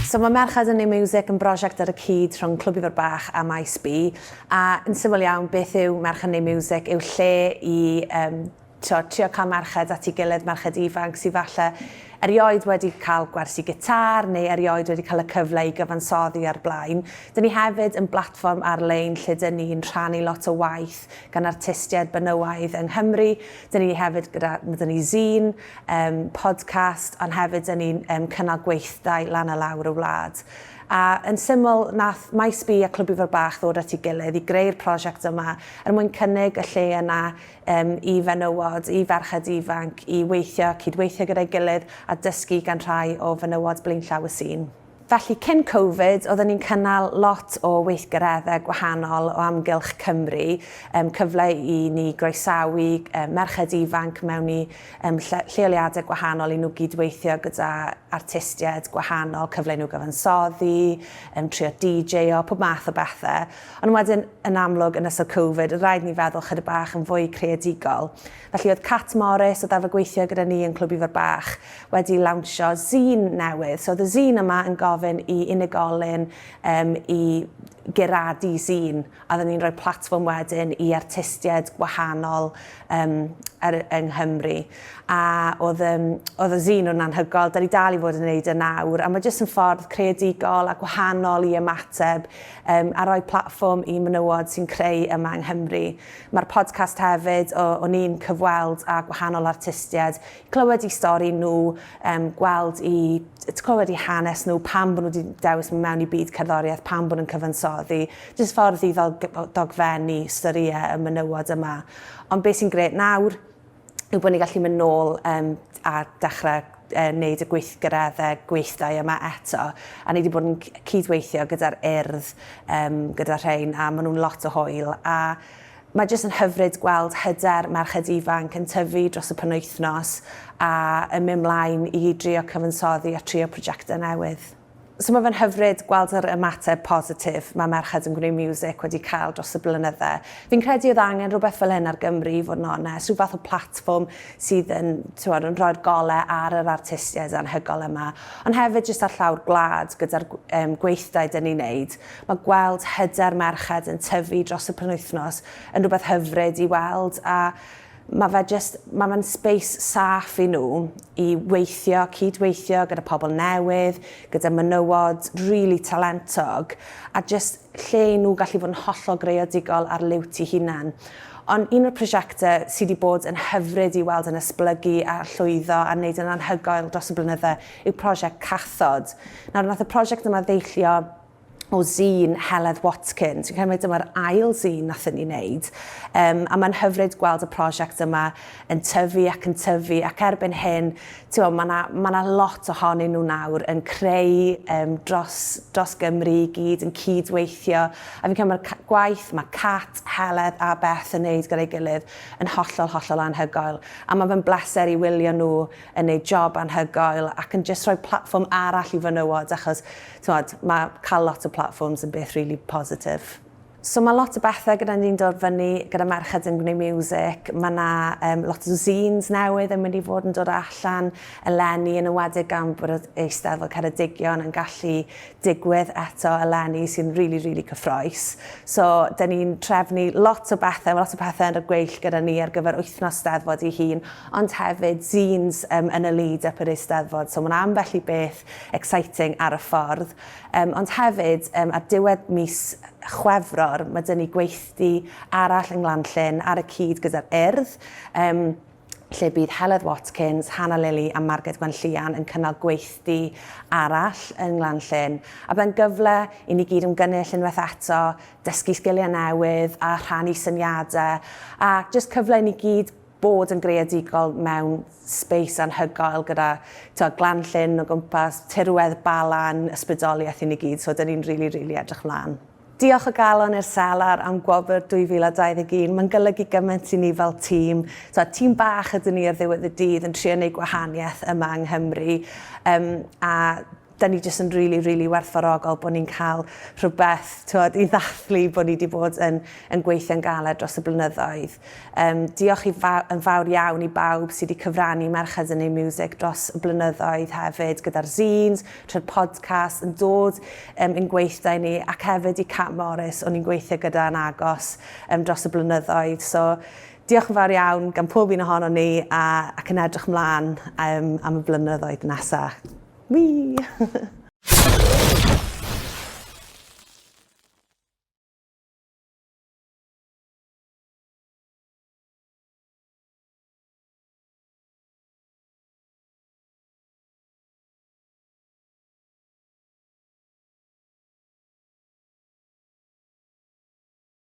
So mae Merched yn Miwsig yn brosiect ar y cyd rhwng Clwb Ifor Bach a Maes B. A yn syml iawn, beth yw Merched Miwsig yw lle i trio cael merched at ei gilydd, merched ifanc sydd falle erioed wedi cael gwersi gitar neu erioed wedi cael y cyfle i gyfansoddi ar blaen. Dyn ni hefyd yn blatfform ar-lein lle dyn ni'n rhannu lot o waith gan artistiaid benywaidd yng Nghymru. Dyn ni hefyd dyn ni zine, podcast, ond hefyd dyn ni'n cynnal gweithdai lan y lawr y wlad. A yn syml, nath Maes B a Clwb Ifor Bach ddod at ei gilydd i greu'r prosiect yma er mwyn cynnig y lle yna i fenywod, i ferched ifanc, i weithio, cydweithio gyda'i gilydd a dysgu gan rhai o fenywod blaenllaw y sîn. Felly, cyn Covid, oedden ni'n cynnal lot o weithgareddau gwahanol o amgylch Cymru, cyfle i ni groesawu merched ifanc mewn i lleoliadau gwahanol i nhw gydweithio gyda artistiaid gwahanol, cyfle i nhw gyfansoddi, trio DJ-o, pob math o bethau. Ond wedyn, yn amlwg, yn ystod Covid, rhaid ni feddwl chydig bach yn fwy creadigol. Felly, oedd Cat Morris o ddefo gweithio gyda ni yn Clwb Ifor Bach wedi lawnsio zine newydd. So, oedd y zine yma yn gofyn i unigolyn i guradu zine, a oedden ni'n rhoi platfform wedyn i artistiaid gwahanol yng Nghymru. A oedd y zine yn anhygoel, da ni dal i fod yn gwneud y nawr, a mae jyst yn ffordd creadigol a gwahanol i ymateb a rhoi platfform i menywod sy'n creu yma yng Nghymru. Mae'r podcast hefyd o ni'n cyfweld a gwahanol artistiaid, clywed i stori nhw, clywed i hanes nhw, pam bod nhw wedi dewis mewn i byd cerddoriaeth, pam bod nhw'n cyfansoddi, jyst ffordd i ddogfennu storïau y menywod yma. Ond beth sy'n gret nawr yw bod ni gallu mynd nôl a dechrau wneud y gweithgareddau gweithdai yma eto. A ni wedi bod yn cydweithio gyda'r urdd, gyda'r rhain, a maen nhw'n lot o hwyl. A mae jyst yn hyfryd gweld hyder merched ifanc yn tyfu dros y penwythnos a yn mynd mlaen i drio cyfansoddi a trio prosiectau newydd. So mae fe'n hyfryd gweld yr ymateb positif mae Merched yn Gwneud Miwsig wedi cael dros y blynydde. Fi'n credu oedd angen rhywbeth fel hyn ar Gymru i fod yn onest, rhywbeth o platfform sydd yn rhoi'r golau ar yr artistiaid anhygoel yma. Ond hefyd jyst ar llawr gwlad gyda'r gweithdai dyn ni'n neud, mae gweld hyder merched yn tyfu dros y penwythnos yn rhywbeth hyfryd i weld a mae'n space saff i nhw i weithio, cydweithio gyda pobl newydd, gyda menywod really talentog, a just lle i nhw gallu fod yn hollol greadigol ar liwt i hunan. Ond un o'r prosiectau sydd wedi bod yn hyfryd i weld yn esblygu a llwyddo a wneud yn anhygoel dros y blynydde yw prosiect Cathod. Nawr, nath y prosiect yma ddeillio o zine Heledd Watkins. Dwi'n cymryd yma'r ail zine nathon ni wneud. A mae'n hyfryd gweld y prosiect yma yn tyfu ac erbyn hyn, mae yna lot ohonyn nhw nawr yn creu dros Gymru i gyd, yn cydweithio. A fi'n cymryd gwaith mae Cat, Heledd a Beth yn wneud gyda'i gilydd yn hollol anhygoel. A mae fe'n bleser i wylio nhw yn wneud job anhygoel ac yn jyst rhoi platfform arall i fenywod achos mae cael lot o platforms yn beth really positif. So mae lot o bethau gyda ni'n dod fyny gyda Merched yn Gwneud Miwsig. Mae yna lot o zines newydd yn mynd i fod yn dod allan, eleni yn ymwedig am bod Eisteddfod Ceredigion yn gallu digwydd eto eleni sy'n really cyffroes. So, da ni'n trefnu lot o bethau yn y gweill gyda ni ar gyfer wythnos Steddfod ei hun, ond hefyd zines yn y lead up yr Eisteddfod. So, mae'n ambell i beth exciting ar y ffordd. Ond hefyd, ar diwedd mis Chwefror, mae dyn ni gweithdi arall yng Nglanllyn ar y cyd gyda'r urdd, lle bydd Heledd Watkins, Hannah Lily a Margaret Gwenllian yn cynnal gweithdi arall yng Nglanllyn. A byddai'n gyfle i ni gyd ymgynnull unwaith eto, dysgu sgiliau newydd a rhannu syniadau, a jyst cyfle i ni gyd bod yn greadigol mewn space anhygoel gyda Glanllyn o gwmpas, tirwedd Balan, ysbrydoliaeth i ni gyd, so dyn ni'n really edrych mlaen. Diolch o galon i'r selar am Gwobr 2021. Mae'n golygu gymaint i ni fel tîm. Tîm bach ydyn ni ar ddiwedd y dydd yn trio wneud gwahaniaeth yma yng Nghymru. A da ni jyst yn really werthfawrogol bod ni'n cael rhywbeth i ddathlu bod ni wedi bod yn gweithio'n galed dros y blynyddoedd. Diolch yn fawr iawn i bawb sydd wedi cyfrannu merched yn ei miwsig dros y blynyddoedd hefyd, gyda'r zines, trwy'r podcast, yn dod yn gweithio ni, ac hefyd i Cat Morris, o'n i'n gweithio gyda'n agos dros y blynyddoedd. So, diolch yn fawr iawn gan pob un ohono ni ac yn edrych mlaen am y blynyddoedd nesaf. Wee!